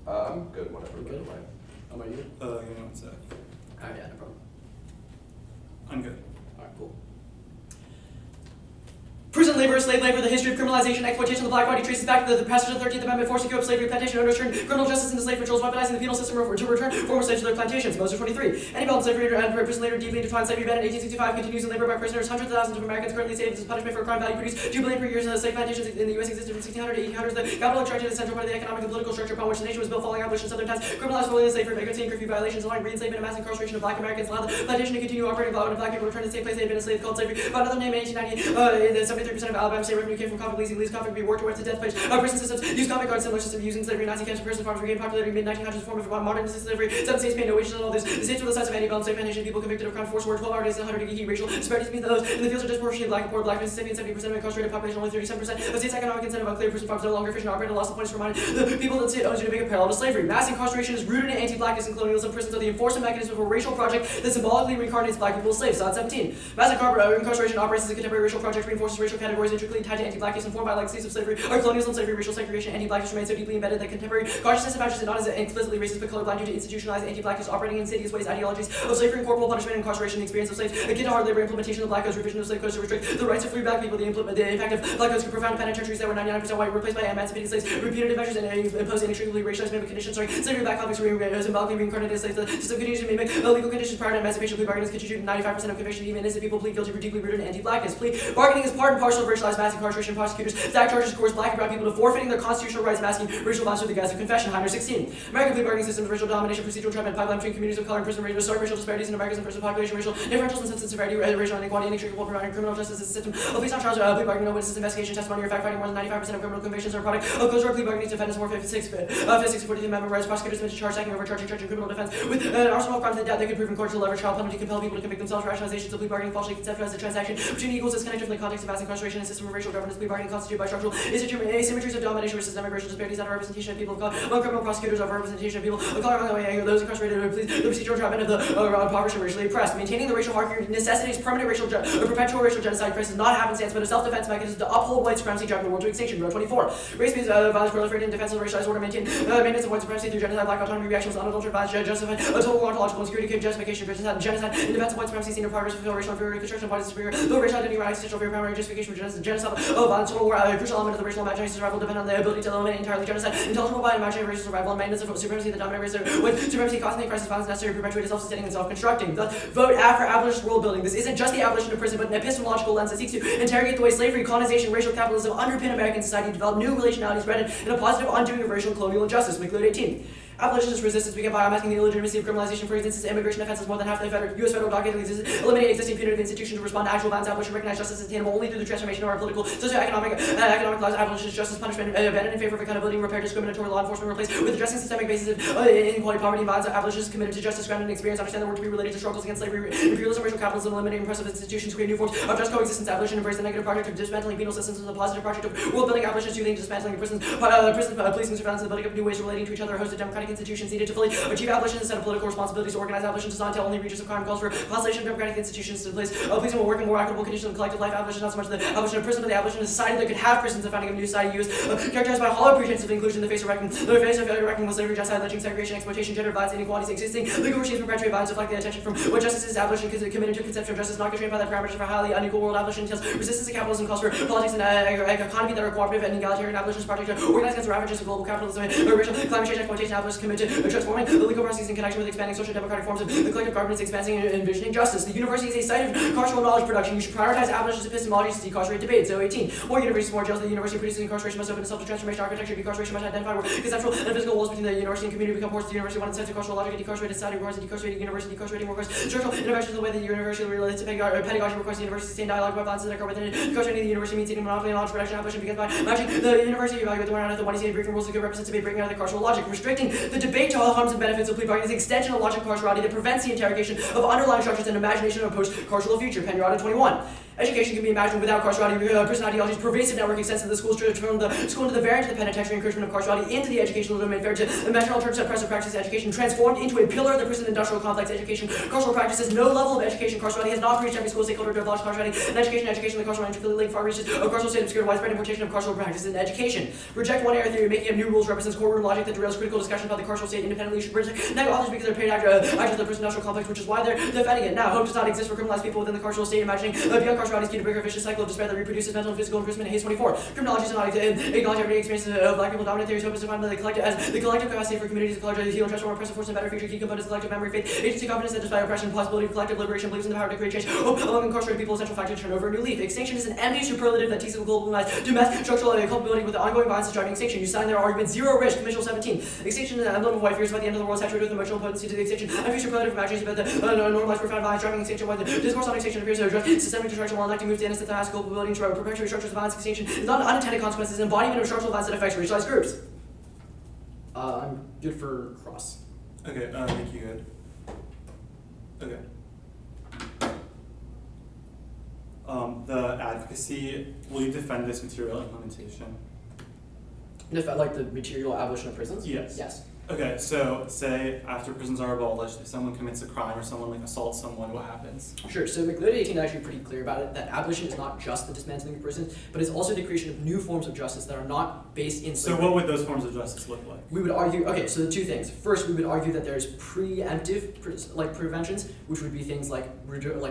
I'm good, whatever. Good. How about you? Give me 1 sec. Alright, yeah, no problem. I'm good. Alright, cool. Prison labor, slave labor, the history of criminalization, exploitation of the black body traces back to the passage of the 13th Amendment, forcing up slavery, plantation owners turned criminal justice into slave patrols, weaponizing the penal system to return former slaves to their plantations. Moses 23. Any belt slavery and prison labor deeply intertwined slavery ban in 1865 continues in labor by prisoners. Hundreds of thousands of Americans currently saved as punishment for a crime value produced $2 billion per year. Slave plantations in the U.S. existed from 1600 to 1800s. The capital extraction is the central part of the economic and political structure upon which the nation was built following abolition in southern times. Criminalized fully slavery, vagrancy, and curfew violations, allowing re-enslavement and mass incarceration of black Americans, allowed the plantation to continue operating while black people returned to the same place they had been enslaved, called slavery. By another name, in 1890, 73% of Alabama state revenue came from convict leasing. Leased convict be worked towards the death place. Prison systems used convict guards, similar system using slavery. Nazi camps and prison farms regained popularity in mid-1900s form of modern slavery. 7 states paid no wages and all this. The states were the size of antebellum slave plantation. People convicted of crime forced work 12 hour days and 100 degree racial disparities between those in the fields are disproportionately black and poor. Black Mississippi and 70% of incarcerated population, only 37% of states' economic incentive unclear. Prison farms no longer efficient, operated, lost the point is reminded the people that the state owns you to make a parallel to slavery. Mass incarceration is rooted in anti-blackness and colonialism. Prisons are the enforcement mechanism for a racial project that symbolically reincarnates black people as slaves. Sod 17. Mass incarceration operates as a contemporary racial project, reinforces racial categories intricately tied to anti-blackness, informed by legacies of slavery, or colonialism, slavery, racial segregation. Anti-blackness remains so deeply embedded that contemporary consciousness imagines it not as explicitly racist but colorblind due to institutionalized anti-blackness operating in insidious ways, ideologies of slavery and corporal punishment, incarceration, the experience of slaves, akin to hard labor, implementation of the black codes, revision of slave codes to restrict the rights of free black people, the impact of black codes could profound penitentiaries that were 99% white, replaced by emancipating slaves, punitive measures and imposed inextricably racialized mimic conditions, slavery black convicts were symbolically reincarnated as slaves. The system continues to mimic legal conditions prior to emancipation. Plea bargaining constitute 95% of convictions, even innocent people plead guilty for deeply rooted anti-blackness. Plea bargaining is part and parcel of racialized mass incarceration. Prosecutors stack charges coerce black and brown people to forfeiting their constitutional rights, masking racial violence through the guise of confession. Heimer 16. American plea bargaining systems, racial domination, procedural entrapment, pipeline between communities of color and prison, racial disparities in Americans and prison population, racial differentials in sense and severity, racial inequality, inextricable providing criminal justice as a system of police on trials, plea bargaining, no witnesses, investigation, testimony, or fact finding. More than 95% of criminal convictions are a product of closed door plea bargaining. Defendants more 56 Amendment rights. Prosecutors meant to charge, stacking, overcharging, charging criminal defense with an arsenal of crimes that they could prove in court to leverage trial penalty, compel people to convict themselves. Rationalizations of plea bargaining falsely conceptualized as a transaction between equals as connected from the context of mass incarceration and system of racial governance. Plea bargaining constituted by structural asymmetries of domination with systemic racial disparities, under-representation of people of color among criminal prosecutors, over-representation of people of color among those incarcerated, the procedural entrapment of the impoverished and racially oppressed. Maintaining the racial hierarchy necessitates permanent perpetual racial genocide. Crisis is not a happenstance, but a self-defense mechanism to uphold white supremacy, driving the world to extinction. Row 24. Race-based violence proliferated in defense of the racialized order, maintenance of white supremacy through genocide, black autonomy, reactions, unadulterated violence, justified a total ontological insecurity, justification for genocide, in defense of white supremacy, seen in progress, fulfill racial inferiority, construction of bodies superior, though racial identity, right, existential fear, primary justification for genocide, violence, total war, a crucial element of the racial imagination survival depend on the ability to eliminate entirely genocide, intelligible by imaginary racial survival, and maintenance of supremacy, the dominant race, with supremacy causing the crisis, violence necessary to perpetuate self-sustaining and self-constructing. Thus, vote for abolitionist world building. This isn't just the abolition of prison, but an epistemological lens that seeks to interrogate the way slavery, colonization, racial capitalism underpin American society, develop new relationalities rooted in a positive undoing of racial and colonial injustice. McLeod 18. Abolitionist resistance began by unmasking the illegitimacy of criminalization. For instance, immigration offenses more than half the U.S. federal docket exists. Eliminate existing punitive institutions to respond to actual violence. Abolition recognize justice as attainable only through the transformation of our political, socioeconomic, economic lives. Abolitionist justice punishment abandoned in favor of accountability, repair discriminatory law enforcement, replaced with addressing systemic bases of inequality, poverty, and violence. Abolitionists committed to justice, grounded in experience, understand the work to be related to struggles against slavery, imperialism, racial capitalism, eliminating oppressive institutions, create new forms of just coexistence. Abolition embrace the negative project of dismantling penal systems and the positive project of world building. Abolitionists using dismantling prisons, policing, surveillance, and the building of new ways relating to each other, a host of democratic institutions needed to fully achieve abolition instead of political responsibilities to organize. Abolition does not entail only reaches of crime, calls for consolidation of democratic institutions to place policing will work in more equitable conditions of collective life. Abolition not so much the abolition of prison, but the abolition of society that could have prisons, the founding of a new society used characterized by hollow pretense of inclusion in the face of reckoning with slavery, genocide, lynching, segregation, exploitation, gender violence, inequalities, existing legal regimes perpetuate violence, deflect the attention from what justice is. Abolition committed to conception of justice, not constrained by the parameters of a highly unequal world. Abolition entails resistance to capitalism, calls for politics and economy that are cooperative and egalitarian. Abolitionist project organized against the ravages of global capitalism, racial climate change, exploitation. Abolitionists committed to transforming the legal processes in connection with expanding social democratic forms of the collective governance, expanding and envisioning justice. The university is a site of carceral knowledge production. You should prioritize abolitionist epistemologies to decarcerate debate. So 18. More universities, more jails. The university produces incarceration must open itself to transformation architecture. Decarceration must identify where conceptual and physical walls between the university and community become porous. The university one insights of carceral logic. Decarcerated society requires a decarcerated university. Decarcerating requires structural interventions in the way the university relates to pedagogy requires the university to stay in dialogue about violence that occur within it. Decarcerating the university means eating monopoly and knowledge production. Abolition begins by matching the university evaluate the one out of the one ECA briefing rules that could represent debate breaking out of the carceral logic. Restricting the debate to all harms and benefits of plea bargaining is the extension of logic carcerality that prevents the interrogation of underlying structures and imagination of a post-carceral future. Penrod 21. Education can be imagined without carcerality. Prison ideologies, pervasive network extends to the schools, from the school into the variant to the penitentiary, encouragement of carcerality into the educational domain, fair to imagine alternative oppressive practices, education transformed into a pillar of the prison industrial complex, education, carceral practices, no level of education, carcerality has not reached every school stakeholder to abolish carcerality, and education, the carceral intricately linked far reaches of carceral state obscured widespread importation of carceral practices in education. Reject one area theory, making of new rules represents courtroom logic that derails critical discussion about the carceral state independently. Should reject negative authors because they're paid actors of the prison industrial complex, which is why they're defending it. Now, hope does not exist for criminalized people within the carceral state, imagining beyond carcerality is key to break a vicious cycle of despair that reproduces mental and physical imprisonment in Haze 24. Criminology does not acknowledge everyday experiences of black people. Dominant theories hope is defined by the collective as the collective capacity for communities to collectively heal and transform oppressive force and better future. Key components: collective memory, faith, agency, confidence that despite oppression, possibility of collective liberation, believes in the power to create change. Hope among incarcerated people, essential factor to turn over a new leaf. Extinction is an empty superlative that teases globalized to mass structural culpability with the ongoing violence is driving extinction. You sign their argument, zero risk, Mitchell 17. Extinction is an emblem of white fears by the end of the world, saturated with emotional potency to the extinction. Empty superlative imaginations about the normalized profound violence driving extinction. While the discourse on extinction appears to address systemic destruction while electing moves to anesthetize culpability to perpetuate structures of violence. Extinction is not an unintended consequence, it's an embodiment of structural violence that affects racialized groups. I'm good for cross. Okay, make you good. Okay. The advocacy, will you defend this material implementation? Like the material abolition of prisons? Yes. Yes. Okay, so say after prisons are abolished, if someone commits a crime or someone like assaults someone, what happens? Sure, so McLeod 18 is actually pretty clear about it, that abolition is not just the dismantling of prisons, but it's also the creation of new forms of justice that are not based in slavery. So what would those forms of justice look like? We would argue, okay, so the two things. First, we would argue that there's preemptive preventions, which would be things like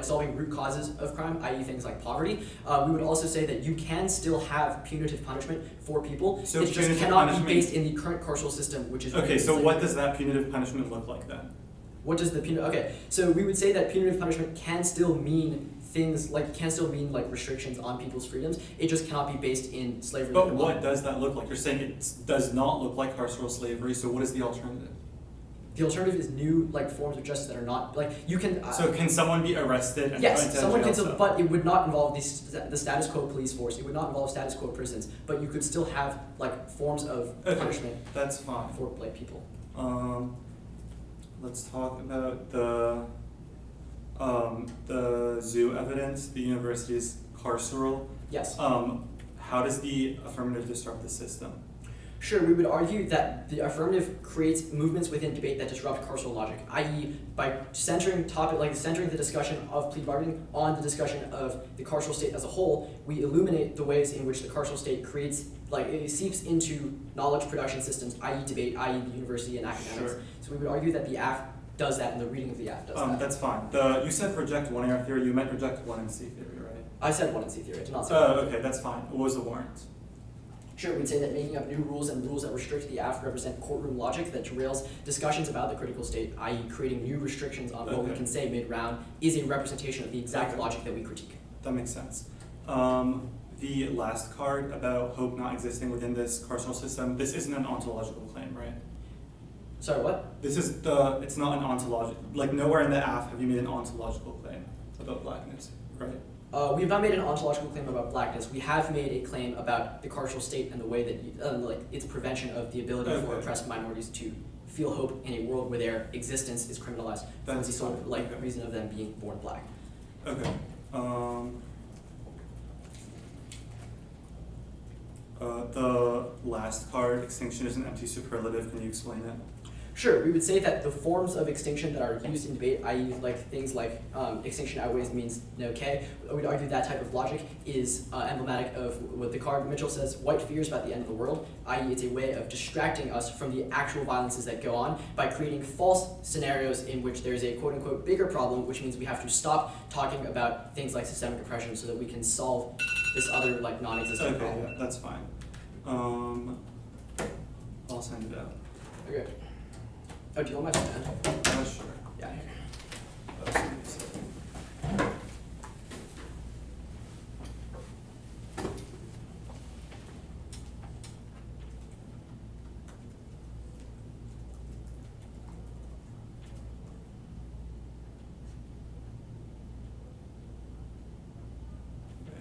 solving root causes of crime, i.e. things like poverty. We would also say that you can still have punitive punishment for people. So it just cannot be based in the current carceral system, which is okay. So what does that punitive punishment look like then? What does the punitive? Okay, so we would say that punitive punishment can still mean things like restrictions on people's freedoms. It just cannot be based in slavery. But what does that look like? You're saying it does not look like carceral slavery. So what is the alternative? The alternative is new forms of justice that are not you can. So can someone be arrested? And yes, someone can still, but it would not involve the status quo police force. It would not involve status quo prisons. But you could still have forms of punishment. That's fine for people. Let's talk about the zoo evidence. The university's carceral. Yes. How does the affirmative disrupt the system? Sure, we would argue that the affirmative creates movements within debate that disrupt carceral logic, i.e. by centering the discussion of plea bargaining on the discussion of the carceral state as a whole, we illuminate the ways in which the carceral state creates, it seeps into knowledge production systems, i.e. debate, i.e. the university and academics. Sure. So we would argue that the AF does that, and the reading of the AF does that. That's fine. You said reject 1AR theory, you meant reject 1NC theory, right? I said 1NC theory, I did not say okay, that's fine. What was the warrant? Sure, we'd say that making up new rules and rules that restrict the AF represent courtroom logic that derails discussions about the critical state, i.e. creating new restrictions on what we can say mid-round is a representation of the exact logic that we critique. That makes sense. The last card about hope not existing within this carceral system, this isn't an ontological claim, right? Sorry, what? It's not an ontological, nowhere in the AF have you made an ontological claim about blackness, right? We have not made an ontological claim about blackness. We have made a claim about the carceral state and the way that its prevention of the ability for oppressed minorities to feel hope in a world where their existence is criminalized for the sole reason of them being born black. Okay. The last card, extinction, is an empty superlative. Can you explain it? Sure, we would say that the forms of extinction that are used in debate, i.e. things like extinction outweighs means no K, we'd argue that type of logic is emblematic of what the card Mitchell says, white fears about the end of the world, i.e. it's a way of distracting us from the actual violences that go on by creating false scenarios in which there's a quote-unquote bigger problem, which means we have to stop talking about things like systemic oppression so that we can solve this other non-existent problem. Okay, that's fine. I'll send it out. Okay. Oh, do you want my pen? Sure. Yeah, here.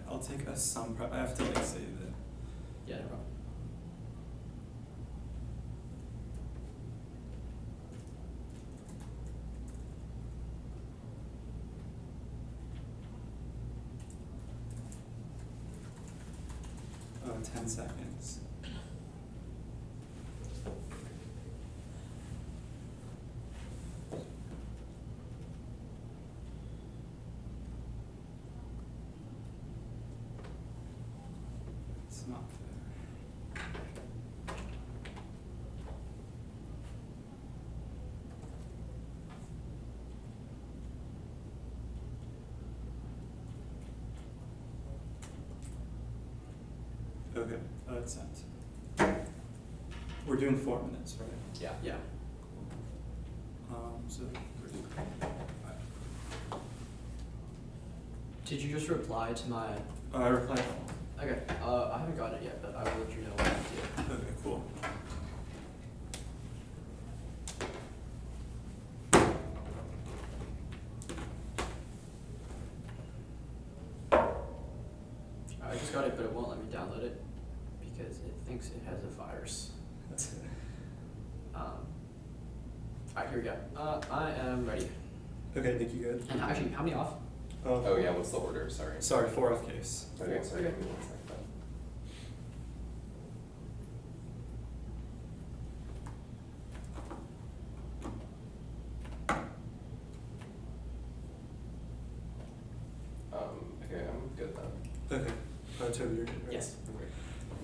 I'll take some prep. I have to save it. Yeah, no problem. 10 seconds. It's not fair. Okay, it's sent. We're doing 4 minutes, right? Yeah. Yeah. So Did you just reply to my? I replied. Okay. I haven't gotten it yet, but I will let you know when I do. Okay, cool. I just got it, but it won't let me download it because it thinks it has a virus. Alright, here we go. I am ready. Okay, think you good? And actually, how many off? Oh yeah, what's the order? Sorry. Sorry, 4F case. Okay, sorry. Okay. Give me 1 second. Okay, I'm good then. Okay. Toby, you're good, right? Yes.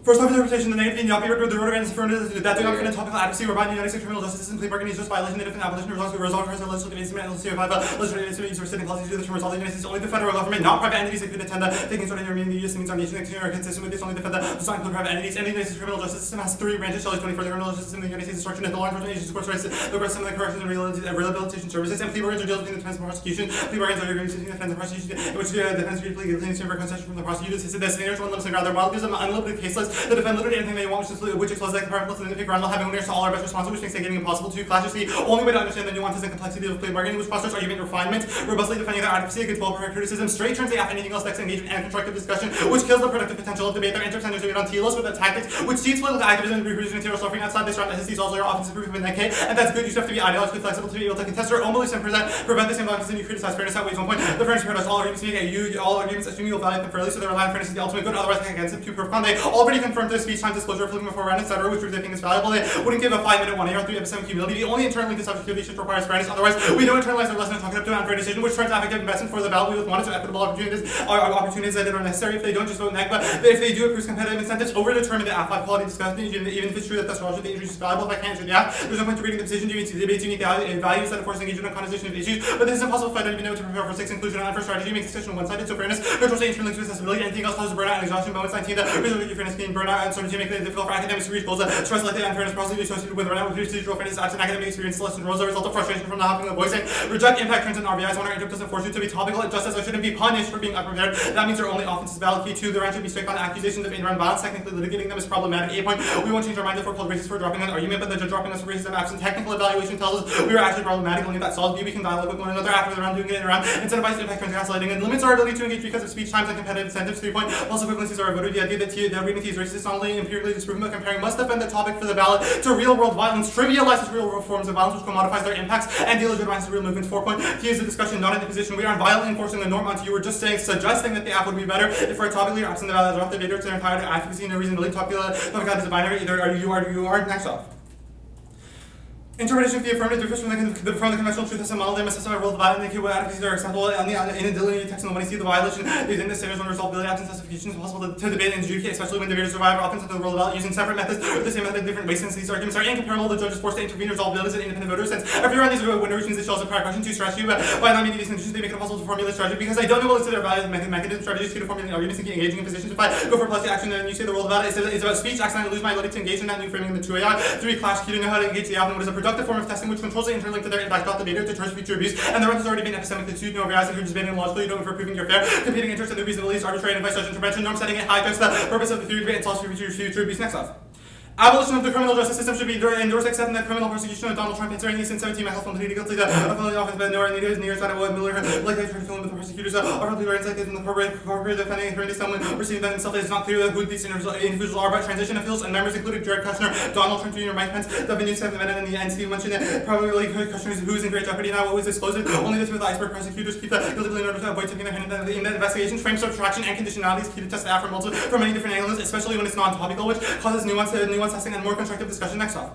First off, interpretation, the negative not be heard with the order and affirmative that do not fit in topical adequacy or bind the United States criminal justice system plea bargaining is just violation of different abolition results to resolve criminal legislative instrument and legislative instruments or sitting policies to the term resolve the United States only the federal government, not private entities that could attend taking sort of intermediate use means our nation are consistent with this only the federal does not include private entities. And the United States criminal justice system has 3 branches, shall 24 the criminal justice system, the United States instruction and the law enforcement agencies, courts, rights, the rest of the corrections and rehabilitation services, and plea bargains are deals between the defense and prosecution. Plea bargains are agreements between the defense and prosecution, in which the defense agrees plea guilty for concession from the prosecutor. The standards one limits and rather mild gives them unlimited case lists. The defend literally anything they want, which exposes like the private and the pick around having owners to all our best responses, which makes it getting impossible to clash. The only way to understand the nuances and complexity of plea bargaining, which fosters argument refinement, robustly defending their adequacy against well-prepared criticism, straight turns the app anything else next to engagement and constructive discussion, which kills the productive potential of debate. Their interest centers on telos with the tactics, which seeds political activism and reproducing material suffering outside. They start necessities also are often proof of an NK, and that's good. You just have to be ideologically flexible to be able to contest your own beliefs and prevent the same biases and you criticize fairness. That weighs 1 point. The fairness paradox, all arguments meaning all arguments assume you will value them fairly, so they rely on fairness is the ultimate good, otherwise against it to prove con. They already confirmed their speech time disclosure, flipping before round, etc., which they think is valuable. They wouldn't give a 5-minute 1 AR 3 episode humility. The only internally the subjectivity should requires fairness. Otherwise, we don't internalize their lesson and talk it up to an unfair decision, which turns affective investment for the ballot. We would want it to equitable opportunities that are necessary. If they don't, just vote neg. But if they do, it proves competitive incentives over determine the F5 quality discussion. Even if it's true that that's logic, the injury is valuable. If I can't answer the app, there's no point to reading the decision. You need to debate unique values that enforce engagement and conversation of issues. But this is impossible if I don't even know to prepare for 6 inclusion and unfair strategy makes discussion one-sided. So fairness controls the interlinks with accessibility. Anything else causes burnout and exhaustion. Moments 19, the reason your fairness being burnout and certainty make it difficult for academics to reach goals. Stress like the unfairness possibly associated with burnout, with procedural fairness, absent academic experience, less than roles, a result of frustration from not having the voicing. Reject impact turns in RBIs when our interrupt doesn't force you to be topical, just as I shouldn't be punished for being unprepared. That means your only offense is valid. Key 2, the round should be strict on accusations of in-run violence. Technically litigating them is problematic. 8 point, we won't change our mind if we're called racist for dropping an argument, but the judge dropping us for racism absent technical evaluation tells us we are actually problematic. Only that solid view we can dialogue with one another after the round, doing it in a round. Incentivized impact turns gaslighting and limits our ability to engage because of speech times and competitive incentives. 3 point, false equivalencies are avoided. The idea that the reading is racist is not only empirically disproven but comparing must defend the topic for the ballot to real-world violence, trivializes real-world forms of violence, which commodifies their impacts, and delegitimizes real movements. 4 point, T is a discussion, not in the position. We aren't violently enforcing the norm onto you. We're just saying, suggesting that the app would be better if for a topic leader absent the ballot off the data to their entire advocacy and no reason to leave topic is a binary. Either are you are next off. Interpretation of the affirmative differs from the conventional truth as a model. They must assess a role of violence and advocacies are acceptable and the inability to text when you see the violation. These in the standards when resolvability absence justification is possible to debate and adjudicate, especially when debaters survive often to the role of using separate methods with the same method in different ways. Since these arguments are incomparable, the judge is forced to intervene and resolve abilities of independent voters. Since every round these winner routines they show us a prior question to strategy, but by not meeting these conditions they make it impossible to formulate strategy because I don't know what is their value mechanism strategies to formulate arguments and keep engaging in positions. If I go for plus action and you say the role of it is about speech, accidentally lose my ability to engage in that new framing in the 2 AI. 3 clash, you don't know how to engage the app and what is a productive form of testing which controls the interlink to their impact off the data, deters future abuse, and the rent has already been epistemic to two no realize that you're debating logically, you don't for proving you're fair, competing interests and the reasonability is arbitrary and by such intervention, norm setting it high just the purpose of the theory debate and solves future abuse. Next off. Abolition of the criminal justice system should be endorsed, except that criminal prosecution of Donald Trump answering East 17 Michael from pleading guilty to a felony offense, but nowhere near side of what Miller like they tried to film with the prosecutors are probably right like this in the corporate defending attorney someone receiving that himself. It is not clear who these individuals are, but transition officials and members including Jared Kushner, Donald Trump Jr., Mike Pence, the Vinny Seventh Amendment, and the NC mentioned it. Probably like Kushner who is in great jeopardy now. What was disclosed? Only the tip of the iceberg. Prosecutors keep the guilty plea in order to avoid taking their hand in the investigations. Frame subtraction and conditionalities key to test the affirmative from many different angles, especially when it's non-topical, which causes nuance testing and more constructive discussion. Next off.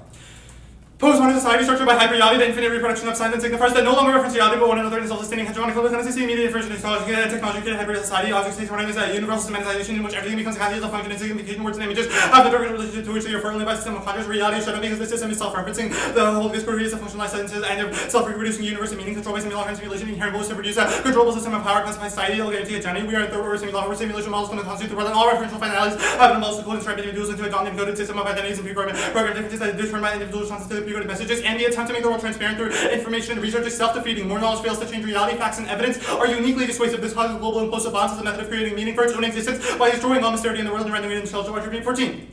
Postmodern society structured by hyper-reality, the infinite reproduction of science and signifiers that no longer reference reality but one another in self-sustaining hegemonic tendency, immediate information technology created hyper society. Object space modern is a universal semanticization in which everything becomes a category of function and signification. Words and images have the direct relationship to which they refer only by system of contrast. Reality is shut down because the system is self-referencing. The whole discourse is a functionalized sentences and a self-reproducing universe and meaning controlled by simulacrum simulation. Inherent goals to produce a controllable system of power classified society. Guarantee hegemony. We are in third-order simulation models going to constitute the world, and all referential finalities have been emboldened to code and strip individuals into a dominant encoded system of identities and program differences that determine by individual responses to the pre-coded messages. And the attempt to make the world transparent through information and research is self-defeating. More knowledge fails to change reality. Facts and evidence are uniquely dissuasive. This causes global implosive bonds as a method of creating meaning for its own existence by destroying all mystery in the world and rendering it intelligible. Attribute 14.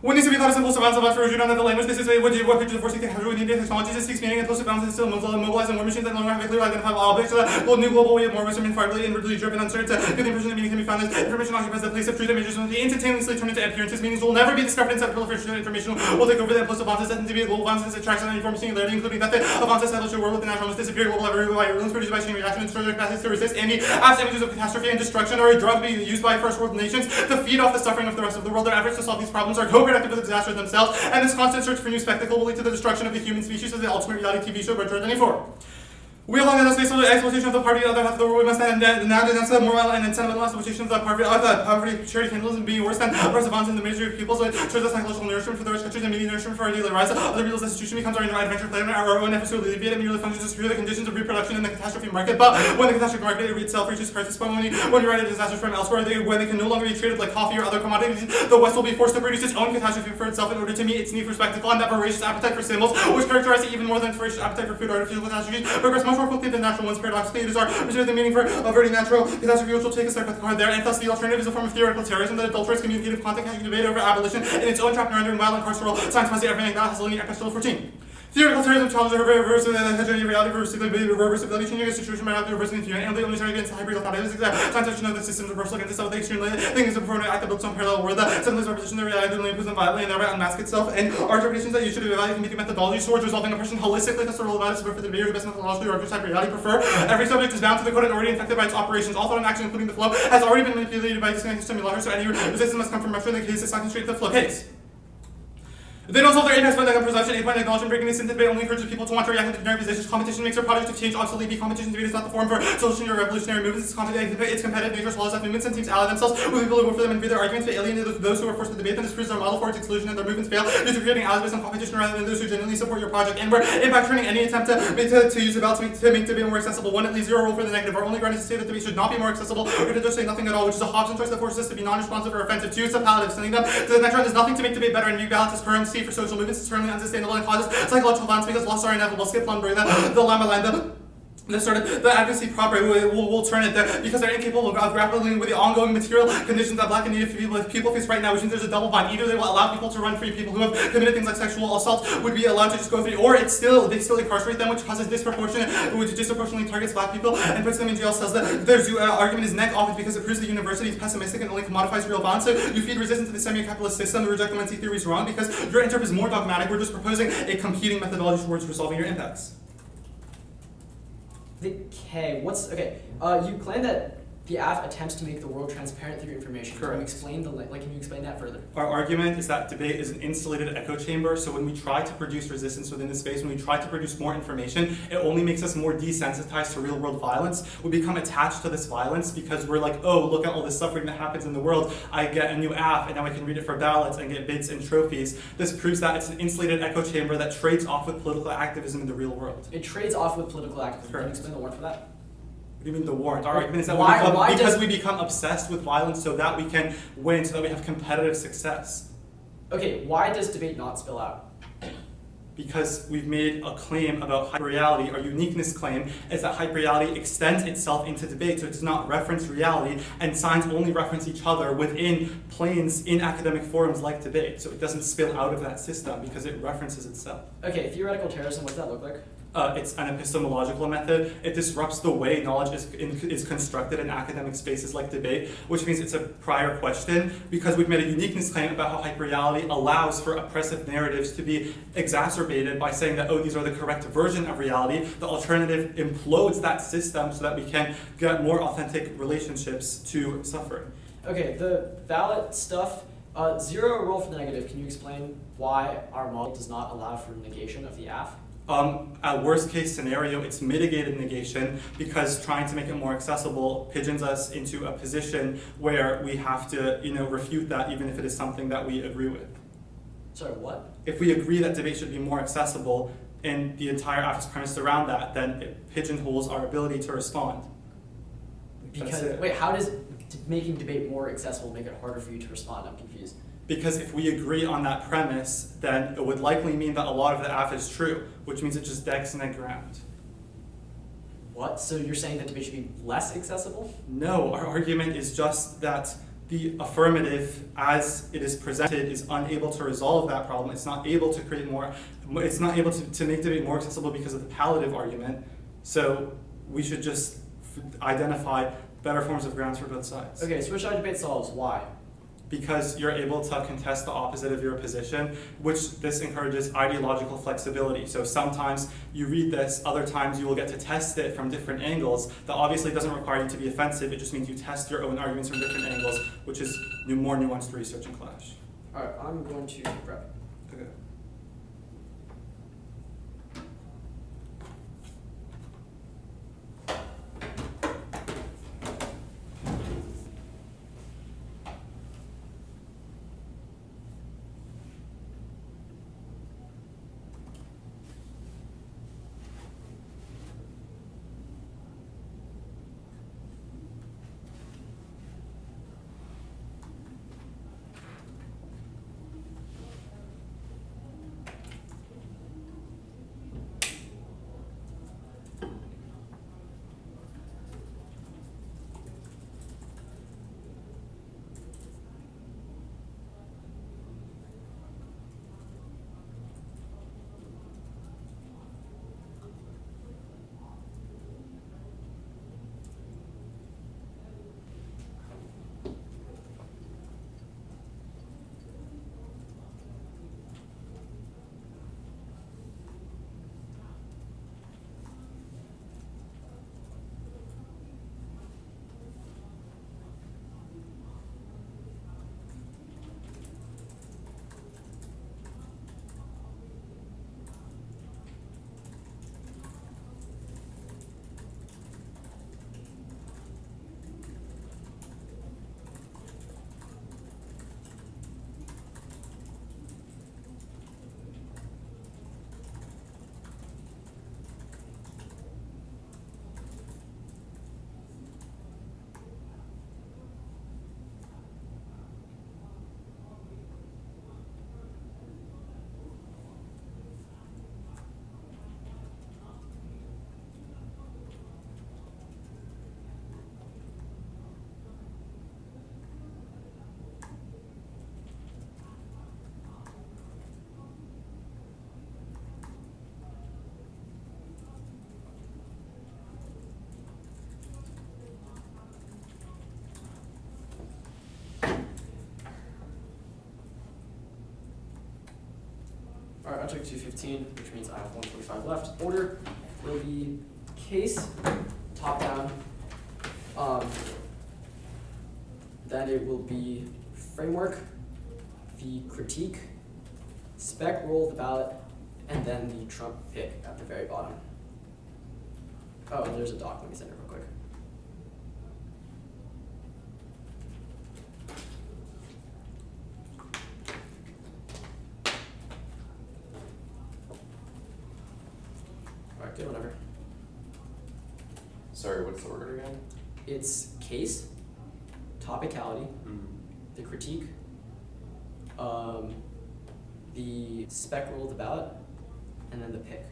What needs to be thought as impulsive bounds of for Judah and the language? This is what pictures of forcing technology with new technologies. It seeks meaning. Impulsive bounds is still mobilizing more machines that no longer have a clearly identifiable object. So that new global way of more wisdom and fartly inwardly driven uncertain. Give the impression that meaning can be found as information occupies the place of truth. Images will be instantaneously turned into appearances. Meanings will never be discovered inside proliferation of information. Will take over the impulsive bonds. It's destined to be a global bonds that attracts and informs singularity, including that of bonds established a world with the natural must disappear. Global everywhere by produced by chain reaction and destroy their capacity to resist any abs images of catastrophe and destruction or a drug being used by first world nations to feed off the suffering of the rest of the world. Their efforts to solve these problems are co-productive with the disaster themselves. And this constant search for new spectacle will lead to the destruction of the human species as the ultimate reality TV show Richard 24. We along in the space of the exploitation of the poverty of the other half of the world, we must now denounce the moral and sentimental exploitation of the poverty, charity, cannibalism being worse than oppressive bonds in the misery of peoples. So it shows the psychological nourishment for the rich countries and immediate nourishment for our daily rise. Other people's institution becomes our adventure plan, our own efforts to alleviate it merely functions to secure the conditions of reproduction in the catastrophe market. But when the catastrophe market itself reaches crisis point, when you write a disaster from elsewhere, when they can no longer be treated like coffee or other commodities, the West will be forced to produce its own catastrophe for itself in order to meet its need for spectacle and that voracious appetite for symbols, which characterize it even more than its voracious appetite for food. Artificial catastrophes progress much more quickly than natural ones. Paradoxically, it is our reserve the meaning for averting natural catastrophe, which will take us there there, and thus the alternative is a form of theoretical terrorism that adulterates communicative content, has debate over abolition in its own trap, rendering violent carceral science must everything that has linear epistle 14. Theoretical terrorism challenges the heterogeneity of reality, reversibility, changing a situation might not be reversing the and the only turn against hybrid thought is that science fiction of the system's reversal against itself. The extreme thing is to perform an act that builds some parallel world that suddenly reposition the reality only imposes violently and thereby unmask itself. And our interpretations that you should evaluate computing methodologies towards resolving oppression holistically. That's the role of that is for the debater, the best methodologically or archetype reality prefer. Every subject is bound to the code and already infected by its operations. All thought and action, including the flow, has already been manipulated by disconnected simulacra, so any resistance must come from rupture in the case. It's not constrained to the flow case. They don't solve their apex by the presumption, apex acknowledgement, breaking this debate only encourages people to want to react to generic positions. Competition makes their product of change obsolete. The competition debate is not the form for solution or revolutionary movements. It's competitive nature swallows up movements and teams ally themselves with people who work for them and view their arguments, but alienate those who are forced to debate them. This proves our model for its exclusion and their movements fail due to creating allies based on competition rather than those who genuinely support your project. And we're impact turning any attempt to use the ballot to make debate more accessible. One, it leaves zero role for the negative. Our only ground is to say that debate should not be more accessible or to just say nothing at all, which is a Hobson choice that forces us to be non-responsive or offensive. Two, it's a palliative. Sending them to the next round is nothing to make debate better and view balance as currency for social movements. Unsustainable and causes psychological violence because loss are inevitable. Skip Lumber, the Lama Land, the sort of the advocacy proper will turn it there because they're incapable of grappling with the ongoing material conditions that Black and Native people face right now, which means there's a double bind. Either they will allow people to run free, people who have committed things like sexual assault would be allowed to just go free, or they still incarcerate them, which causes disproportionately targets Black people and puts them in jail cells. Their argument is neck off because it proves the university is pessimistic and only commodifies real violence. So you feed resistance to the semi-capitalist system. The reject the theory is wrong because your interp is more dogmatic. We're just proposing a competing methodology towards resolving your impacts. Okay, you claim that the AF attempts to make the world transparent through information. Correct. Can you explain that further? Our argument is that debate is an insulated echo chamber, so when we try to produce resistance within this space, when we try to produce more information, it only makes us more desensitized to real world violence. We become attached to this violence because we're like, oh, look at all this suffering that happens in the world. I get a new app and now I can read it for ballots and get bids and trophies. This proves that it's an insulated echo chamber that trades off with political activism in the real world. It trades off with political activism. Correct. Can you explain the warrant for that? What do you mean the warrant? Our argument is that we become obsessed with violence so that we can win, so that we have competitive success. Okay, why does debate not spill out? because we've made a claim about hyperreality. Our uniqueness claim is that hyperreality extends itself into debate, so it does not reference reality, and signs only reference each other within planes in academic forums like debate. So it doesn't spill out of that system because it references itself. Okay, theoretical terrorism, what does that look like? It's an epistemological method. It disrupts the way knowledge is constructed in academic spaces like debate, which means it's a prior question, because we've made a uniqueness claim about how hyperreality allows for oppressive narratives to be exacerbated by saying that, oh, these are the correct version of reality. The alternative implodes that system so that we can get more authentic relationships to suffering. Okay, the ballot stuff, zero rule for the negative. Can you explain why our model does not allow for negation of the AF? At worst case scenario, it's mitigated negation, because trying to make it more accessible pigeons us into a position where we have to, refute that even if it is something that we agree with. Sorry, what? If we agree that debate should be more accessible and the entire AF is premised around that, then it pigeonholes our ability to respond. Wait, how does making debate more accessible make it harder for you to respond? I'm confused. Because if we agree on that premise, then it would likely mean that a lot of the AF is true, which means it just decks in the ground. What? So you're saying that debate should be less accessible? No, our argument is just that the affirmative, as it is presented, is unable to resolve that problem. It's not able to create more, it's not able to make debate more accessible because of the palliative argument. So we should just identify better forms of grounds for both sides. Okay, switch side debate solves. Why? Because you're able to contest the opposite of your position, which this encourages ideological flexibility. So sometimes you read this, other times you will get to test it from different angles. That obviously doesn't require you to be offensive, it just means you test your own arguments from different angles, which is more nuanced research and clash. Alright, I'm going to prep. Okay. Alright, I took 215, which means I have 145 left. Order will be case, top down. Then it will be framework, the critique, spec, roll the ballot, and then the Trump pick at the very bottom. Oh, and there's a doc. Let me send it real quick. Alright, good, whatever. Sorry, what's the order again? It's case, topicality, the critique, the spec roll of the ballot, and then the pick.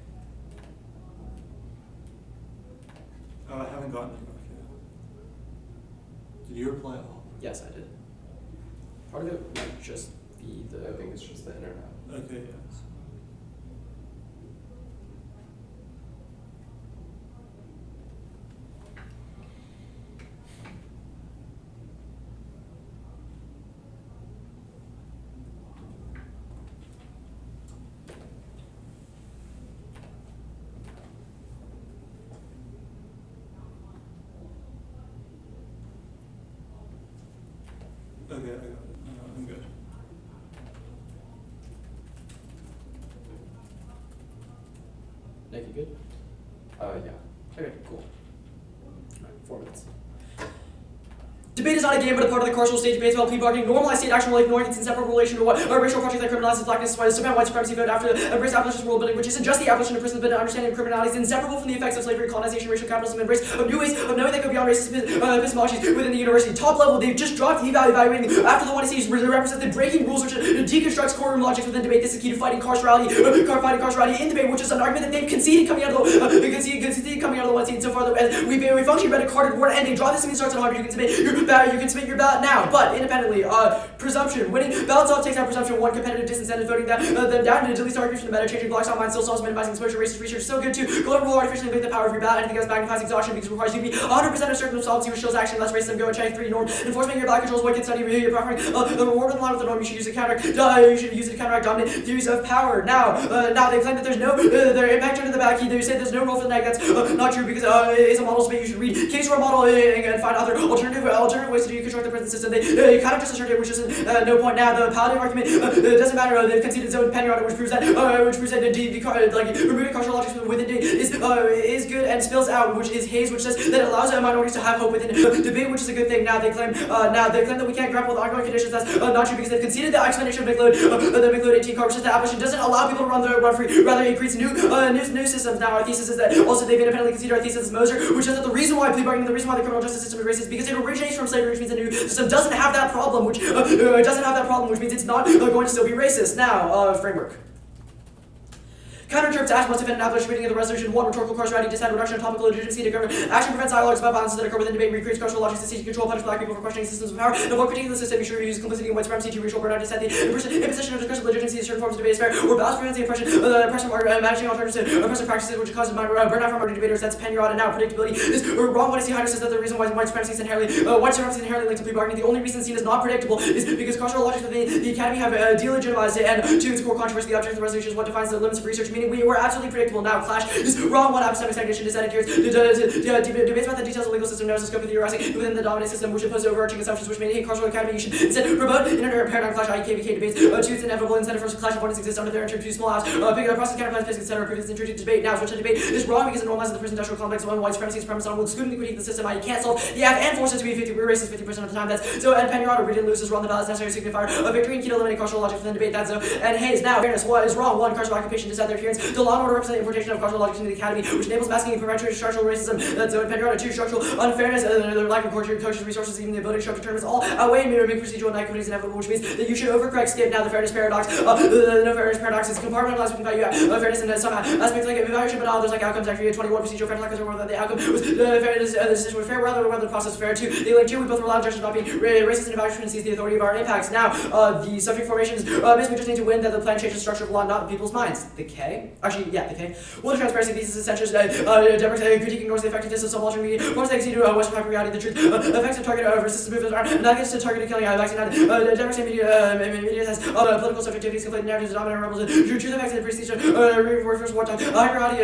Oh, I haven't gotten it back yet. Did you reply all? Yes, I did. Part of it might just be the. I think it's just the internet. Okay, yes. Okay, I got it. I'm good. Nick, you good? Yeah. Okay, cool. Alright, 4 minutes. Debate is not a game, but a part of the carceral state. Debates about plea bargaining, normalize state action while ignoring its inseparable relation to what a racial project that criminalizes blackness, cement white supremacy vote after embrace abolitionist world building, which isn't just the abolition of prisons, but an understanding of criminality is inseparable from the effects of slavery, colonization, racial capitalism, embrace of new ways of knowing that go beyond racist epistemologies within the university. Top level, they've just dropped evaluating after the 1ACs represent the breaking rules, which deconstructs courtroom logics within debate. This is key to fighting carcerality in debate, which is an argument that they've conceded coming out of the conceded coming out of the 1AC. So far, as we function read a carded word, and they draw this and starts at 100. You can submit your ballot now, but independently, presumption, winning ballots off takes out presumption, 1 competitive disincentive voting them down to deletes arguments from the meta, changing blocks online, still solves minimizing exposure, racist research, still good too. Golden rule artificially limit the power of your ballot, anything else magnifies exhaustion because it requires you to be 100% of certain of solvency, which shows action, less racism, go and check 3 norm, enforcement your ballot controls, what can study, your preferring, the reward in line with the norm, you should use it to counteract dominant theories of power. Now they claim that there's no, their impact under the back key, they say there's no role for the neg, that's not true because it's a model debate, you should read case for a model and find other alternative ways to deconstruct the present system. They kind of just asserted, which is no point now. The palliative argument doesn't matter. They've conceded its own penny on it, which proves that removing carceral logic within is good and spills out, which is Hayes, which says that it allows minorities to have hope within debate, which is a good thing. Now they claim that we can't grapple with ongoing conditions. That's not true because they've conceded the explanation of the McLeod 18 car, which says the abolition doesn't allow people to run free. Rather, it creates new systems. Now our thesis is that also they've independently conceded our thesis is Moser, which says that the reason why plea bargaining, the reason why the criminal justice system is racist is because it originates from slavery, which means the new system doesn't have that problem, which means it's not going to still be racist. Now, framework. Counter-interps ask must defend an abolition reading of the resolution. 1. Rhetorical carcerality, dissent, reduction of topical legitimacy to government. Action prevents dialogues about violence that occur within debate, recreates carceral logic to seek to control, punish black people for questioning systems of power. And avoid critiquing the system, be sure to use complicity and white supremacy to racial burnout, dissent, the imposition of discursive legitimacy to certain forms of debate is fair, or balance prevents the oppression from managing alternatives to oppressive practices, which causes burnout from our debaters. That's Penrod, and now predictability is wrong. What I see Heiner says that the reason why white supremacy is inherently linked to plea bargaining, the only reason seen as not predictable is because carceral logics within the academy have delegitimized it, and to its core controversy, the object of the resolution is what defines the limits of research, meaning we were absolutely predictable. Now, Clash is wrong. 1. Epistemic stagnation is adheres debates about the details of the legal system, knows the scope of the theorizing within the dominant system, which impose overarching assumptions which maintain carceral academy. You should instead promote inner paradigm clash, i.e. KVK debates. 2. It's inevitable incentive for clash avoidance exists under their entry to small house. Process counterplans, physics, etc. Previous intrusive debate. Now, switch to debate is wrong because it normalizes the first industrial complex. 1. White supremacy is premised on excluding the critique of the system, i.e. can't solve the act and force it to be 50 racist 50% of the time. That's so. And Penrod, read and lose is wrong. The ballot is necessary signifier of victory and key to eliminate carceral logic within the debate. That's so. And Hayes. Now, fairness. What is wrong? 1. Carceral occupation dissent their adherence. The law and order represent the importation of carceral logic into the academy, which enables masking and perpetuating structural racism. That's so. Penrod. 2. Structural unfairness, the lack of coaches resources, even the ability to structure terms, all outweigh make procedural inequities inevitable, which means that you should overcorrect skip. Now, the fairness paradox. The no fairness paradox is compartmentalized between value fairness and some aspects like evaluation, but others like outcomes. Actually, 21 procedural fairness like whether the outcome was fairness, the decision was fair, whether the process was fair. 2. The link 2. We both rely on judges not being racist and evaluation sees the authority of our impacts. Now, the subject formations basically just need to win that the plan changes the structure of law, not people's minds. The K. Actually, yeah, the K. Well, the transparency thesis essentials. Critique ignores the effectiveness of some alternate media. Forms that exceed Western hyper reality. The truth effects of target resistance movements are analogous to targeted killing. Vaccine. Democracy media has political subjectivities, conflated narratives, dominant rebels. Truth effects in the prestige refers wartime. Hyper reality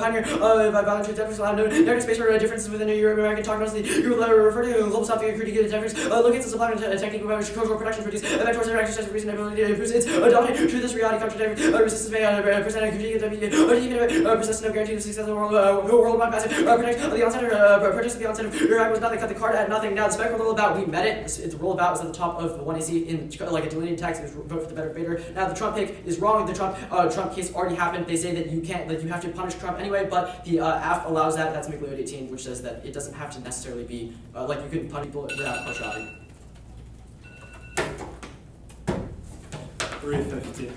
pioneer violent truth deficits allow no narrative space for differences within a Euro-American talk. Mostly, you refer to global south critique of the difference. Look at the supply technique by which cultural production produce event towards their exercise of reason and ability to boost its dominant truth. This reality contradictory resistance may present a critique of the even persistent of guarantee the success of the worldwide massive protect the onset purchase of the onset of Iraq was nothing. Cut the card at nothing. Now the spec rule about we met it. The rule about was at the top of the 1AC in like a delineated text. It was vote for the better debater. Now the Trump pick is wrong. The Trump case already happened. They say that you can't, that you have to punish Trump anyway, but the AF allows that. That's McLeod 18, which says that it doesn't have to necessarily be like you can punish people without partiality. 350.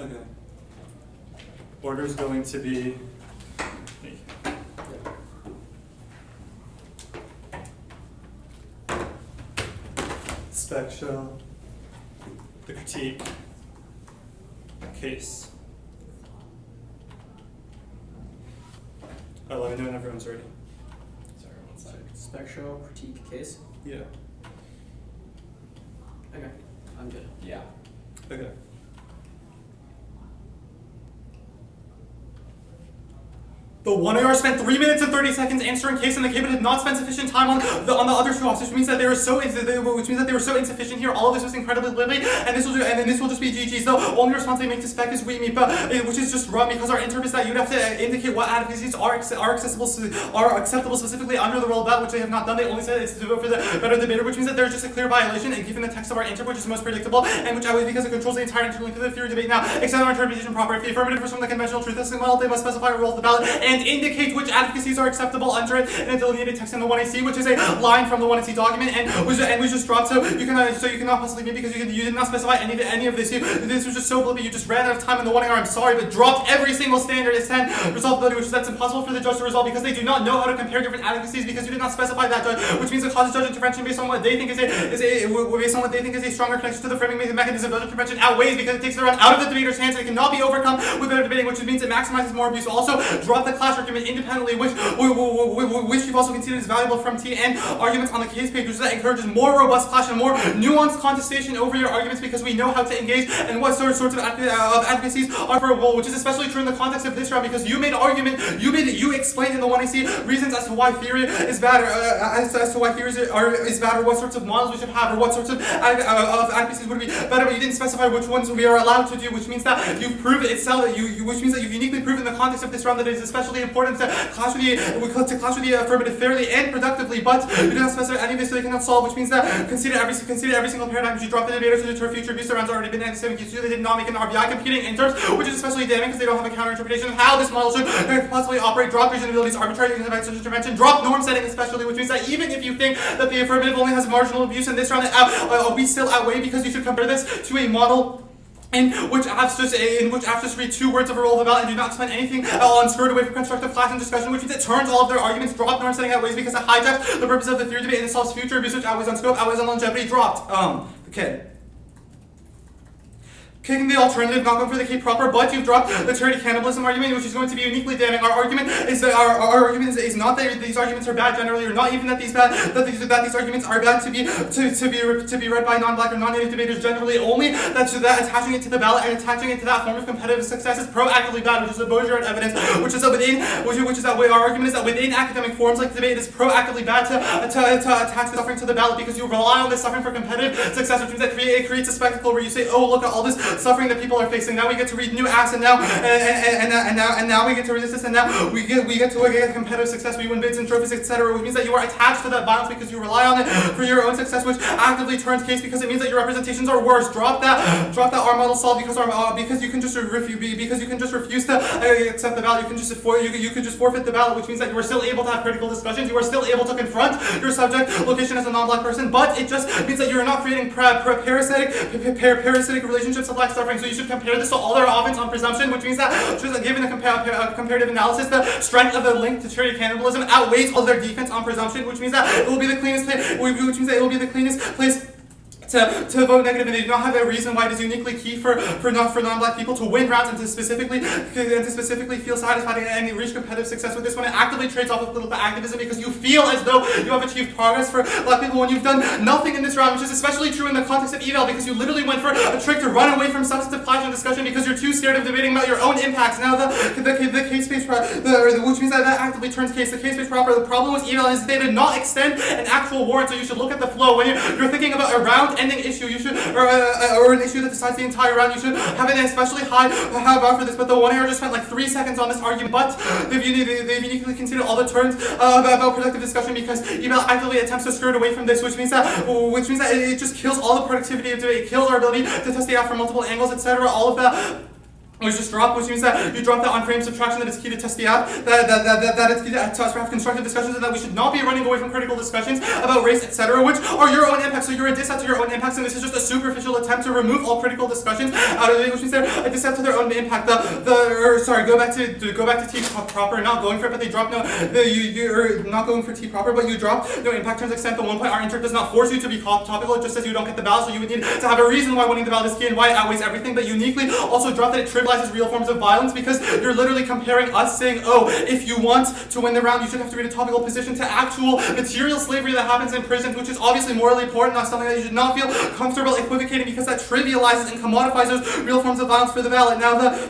Okay. Order is going to be. Spec shell, the critique, case. Let me know when everyone's ready. Sorry, one sec. Spectral critique case. Yeah. Okay, I'm good. Yeah. Okay. The 1AR spent 3 minutes and 30 seconds answering case, and the K-but did not spend sufficient time on the other two officers, which means that they were so insufficient here. All of this was incredibly limited, and this will just be GG's. The only response they make to spec is we meet, which is just wrong because our interp is that you'd have to indicate what adequacies are acceptable specifically under the rule of ballot, which they have not done. They only said it's to vote for the better debater, which means that there's just a clear violation, and given the text of our interp, which is the most predictable, and which because it controls the entire interlink of the theory debate now, except our interpretation proper. If the affirmative is from the conventional truth testing model, they must specify a rule of the ballot and indicate which advocacies are acceptable under it in a delineated text in the 1AC, which is a line from the 1AC document, and was just dropped. So you cannot possibly mean because you did not specify any of this. This was just so blippy. You just ran out of time in the 1AR. I'm sorry, but dropped every single standard is 10 resolvability, which is that's impossible for the judge to resolve because they do not know how to compare different advocacies because you did not specify that judge, which means it causes judge intervention based on what they think is a stronger connection to the framing mechanism. Judge intervention outweighs because it takes the run out of the debater's hands and it cannot be overcome with better debating, which means it maximizes more abuse. Also, drop the clash argument independently, which you've also conceded is valuable from T and arguments on the case page, which that encourages more robust clash and more nuanced contestation over your arguments because we know how to engage and what sorts of advocacies are favorable, which is especially true in the context of this round because you explained in the 1AC reasons as to why theory is bad, as to why theories is bad, or what sorts of models we should have, or what sorts of advocacies would be better, but you didn't specify which ones we are allowed to do, which means that you've proven itself, which means that you've uniquely proven in the context of this round that it is especially important to clash with the affirmative fairly and productively, but you do not specify any of this so they cannot solve, which means that consider every single paradigm you drop the debater to deter future abuse. The round's already been anti-Semitic. They did not make an RBI competing in terms, which is especially damning because they don't have a counter-interpretation of how this model should possibly operate. Drop reasonability is arbitrary intervention. Drop norm setting especially, which means that even if you think that the affirmative only has marginal abuse in this round, we still outweigh because you should compare this to a model in which apps just read 2 words of a rule of the ballot and do not spend anything on skirt away from constructive clash and discussion, which means it turns all of their arguments, drop norm setting outweighs because it hijacks the purpose of the theory debate and it solves future abuse, which outweighs on scope, outweighs on longevity, dropped. Okay. Kicking the alternative, not going for the K proper, but you've dropped the charity cannibalism argument, which is going to be uniquely damning. Our argument is that our argument is not that these arguments are bad generally, or not even that these arguments are bad to be read by non-black or non-native debaters generally. Only that attaching it to the ballot and attaching it to that form of competitive success is proactively bad, which is the Beaujard evidence, which is that our argument is that within academic forms like debate, it is proactively bad to attach the suffering to the ballot because you rely on this suffering for competitive success, which means that it creates a spectacle where you say, oh, look at all this suffering that people are facing. Now we get to read new apps, and now we get to resist this, and now we get to competitive success. We win bids and trophies, etc. Which means that you are attached to that violence because you rely on it for your own success, which actively turns case because it means that your representations are worse. Drop that our model solved because you can just refuse to accept the ballot. You can just forfeit the ballot, which means that you are still able to have critical discussions. You are still able to confront your subject location as a non-black person, but it just means that you are not creating parasitic relationships of black suffering. So you should compare this to all their offense on presumption, which means that given a comparative analysis, the strength of the link to charity cannibalism outweighs all their defense on presumption, which means that it will be the cleanest place to vote negative, and they do not have a reason why it is uniquely key for non-black people to win rounds and to specifically feel satisfied and reach competitive success with this one. It actively trades off with political activism because you feel as though you have achieved progress for black people when you've done nothing in this round, which is especially true in the context of eval because you literally went for a trick to run away from substantive clash and discussion because you're too scared of debating about your own impacts. Now the case page which means that actively turns case. The case page proper. The problem with eval is they did not extend an actual warrant, so you should look at the flow when you're thinking about a round ending issue. You should or an issue that decides the entire round. You should have an especially high bar for this. But the 1AR just spent like 3 seconds on this argument. But they've uniquely considered all the turns about productive discussion because eval actively attempts to skirt away from this, which means that it just kills all the productivity of debate. It kills our ability to test the out from multiple angles, etc. All of that. which is dropped, which means that you drop that on-frame subtraction that is key to test the app, that is key to us to have constructive discussions, and that we should not be running away from critical discussions about race, etc., which are your own impacts. So you're a diss out to your own impacts, and this is just a superficial attempt to remove all critical discussions out of it, which means they're a diss out to their own impact. Go back to T proper, not going for it, but they drop you're not going for T proper, but you drop no impact terms extent. The 1 point R intern does not force you to be topical, it just says you don't get the ballot, so you would need to have a reason why winning the ballot is key and why it outweighs everything, but uniquely also drop that it trivializes real forms of violence, because you're literally comparing us saying, oh, if you want to win the round, you should have to read a topical position, to actual material slavery that happens in prisons, which is obviously morally important, not something that you should not feel comfortable equivocating, because that trivializes and commodifies those real forms of violence for the ballot. Now,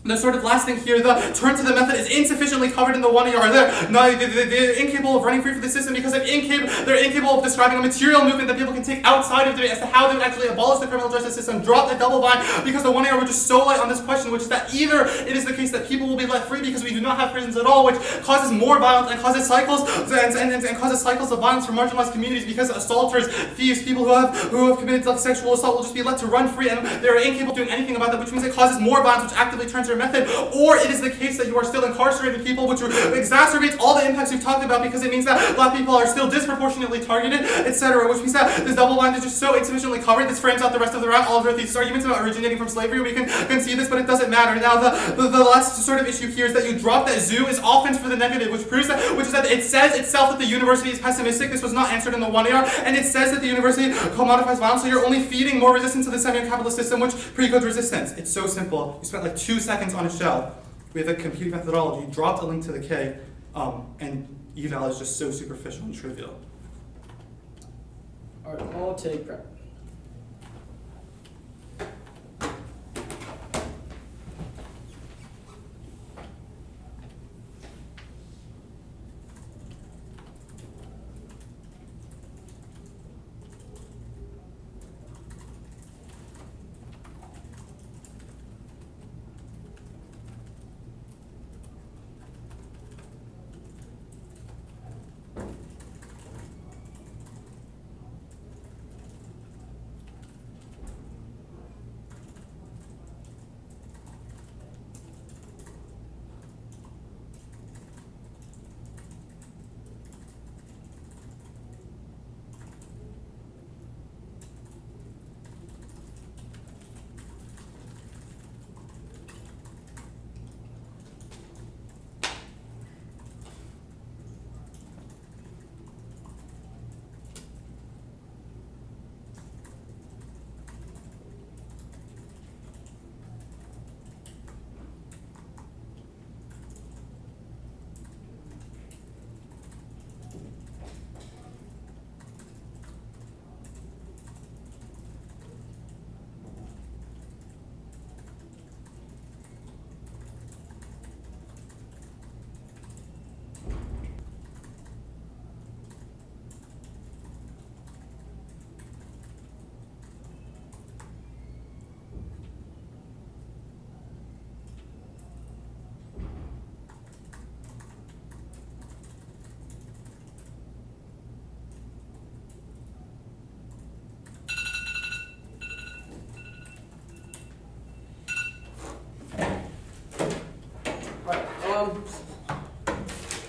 the sort of last thing here, the turn to the method is insufficiently covered in the 1 ER. They're incapable of running free for the system because they're incapable of describing a material movement that people can take outside of debate as to how they would actually abolish the criminal justice system, drop the double bind, because the 1 ER were just so light on this question, which is that either it is the case that people will be let free because we do not have prisons at all, which causes more violence and causes cycles and causes cycles of violence for marginalized communities, because assaulters, thieves, people who have committed sexual assault will just be let to run free, and they're incapable of doing anything about that, which means it causes more violence, which actively turns your method, or it is the case that you are still incarcerating people, which exacerbates all the impacts we've talked about, because it means that black people are still disproportionately targeted, etc., which means that this double bind is just so insufficiently covered. This frames out the rest of the round. All of our thesis arguments about originating from slavery, we can see this, but it doesn't matter. Now, the last sort of issue here is that you drop that zoo is offense for the negative, which proves that, which is that it says itself that the university is pessimistic. This was not answered in the 1 AR, and it says that the university commodifies violence, so you're only feeding more resistance to the semi-capitalist system, which precodes resistance. It's so simple. You spent like 2 seconds on a shell. We have a computing methodology, you dropped a link to the K, and eval is just so superficial and trivial. Alright, I'll take prep.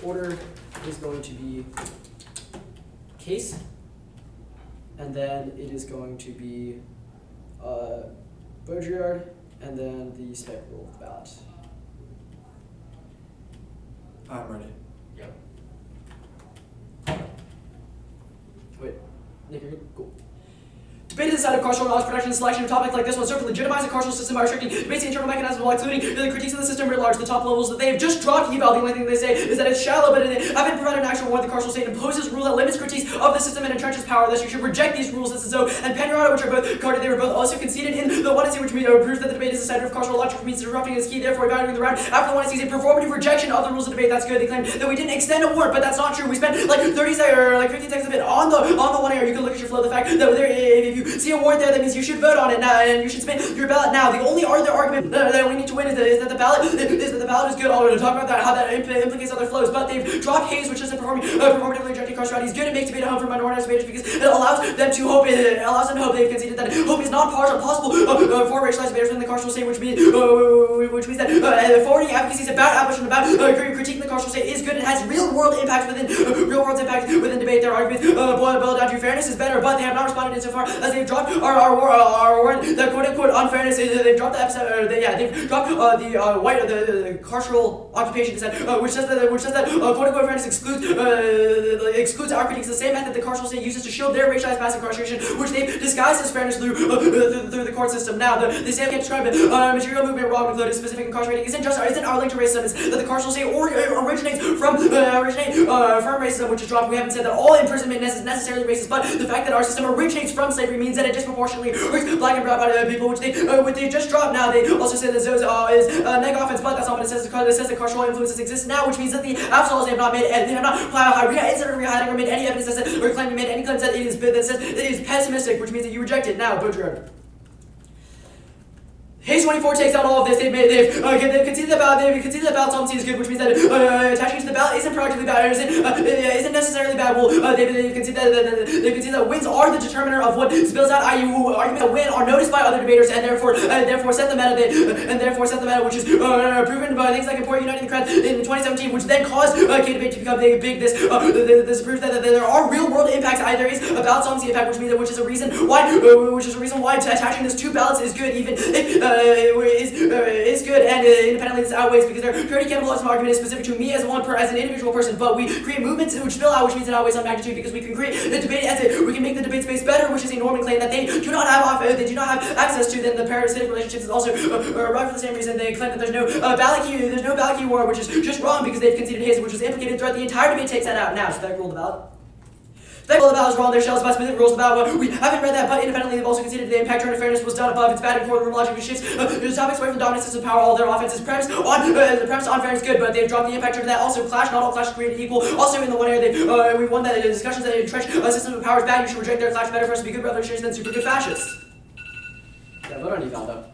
Order is going to be case, and then it is going to be Baudrillard, and then the spec rule of the ballot. I'm ready. Yep. Wait, Nick, you're good? Cool. Debate is the side of carceral knowledge production and selection of topics like this one serve to legitimize the carceral system by restricting debates the internal mechanisms while excluding the critiques of the system writ large. The top levels that they have just dropped eval. The only thing they say is that it's shallow, but it haven't provided an actual warrant. The carceral state imposes rule that limits critiques of the system and entrenches power. Thus, you should reject these rules. This is Zoe and Penrod, which are both carded. They were both also conceded in the 1SC, which proves that the debate is the side of carceral logic, which means disrupting is key. Therefore, evaluating the round after the 1SC is a performative rejection of the rules of debate. That's good. They claim that we didn't extend a warrant, but that's not true. We spent like 30 seconds or like 15 seconds of it on the 1 AR. You can look at your flow. The fact that if you you see a warrant there, that means you should vote on it now, and you should submit your ballot now. The only other argument that we need to win is that the ballot is good. I'll talk about that, how that implicates other flows. But they've dropped Hayes, which isn't performatively rejecting carcerality is good. It makes debate a home for minoritized debaters because it allows them to hope. It allows them to hope. They've conceded that hope is not possible for racialized debaters within the carceral state, which means that forwarding advocacies about abolition, about critiquing the carceral state is good. It has real world impact within debate. Their argument boiled down to fairness is better, but they have not responded insofar as they've dropped our warrant. The quote unquote unfairness. They've dropped the episode. They've dropped the carceral occupation consent, which says that quote unquote fairness excludes our critiques. The same method the carceral state uses to shield their racialized mass incarceration, which they've disguised as fairness through the court system. Now, they say I can't describe it. Material movement wrong included specific incarcerating isn't our link to racism. It's that the carceral state originates from racism, which is dropped. We haven't said that all imprisonment is necessarily racist, but the fact that our system originates from slavery means that it disproportionately hurts black and brown people, which they just dropped. Now, they also say that Zozo is neg offense, but that's not what it says. It says that carceral influences exist now, which means that the absolutes have not made any evidence that or claim to made any claims that says it is pessimistic, which means that you reject it. Now, Boudreaux. Hayes 24 takes out all of this. They've conceded that ballot solvency is good, which means that attaching to the ballot isn't proactively bad, isn't necessarily bad. Well, they've conceded that wins are the determiner of what spills out. I.e., arguments that win are noticed by other debaters and therefore set the meta, which is proven by things like Important Uniting the Crowd in 2017, which then caused gay debate to become big. This proves that there are real world impacts. There is a ballot solvency impact, which is a reason why attaching this to ballots is good, even if is good, and independently this outweighs because their purity cannibalism argument is specific to me as an individual person, but we create movements which spill out, which means it outweighs on magnitude because we can create the debate we can make the debate space better, which is a Norman claim that they do not have access to. Then the parasitic relationships is also right for the same reason. They claim that there's no ballot key war, which is just wrong because they've conceded Hayes, which was implicated throughout the entire debate, takes that out. Now, so that rule the ballot. The ballot is wrong. Their shells about specific rules about what we haven't read that, but independently they've also conceded the impact turn of fairness was done above. It's bad in courtroom logic. It shifts the topics away from the dominant system of power. All their offenses premise on fairness good, but they've dropped the impact turn. That also clash. Not all clashes created equal. Also in the one area we won that discussions that entrench a system of power is bad. You should reject their clash. Better for us to be good revolutionaries than super good fascists. Yeah, vote on you, Valdo.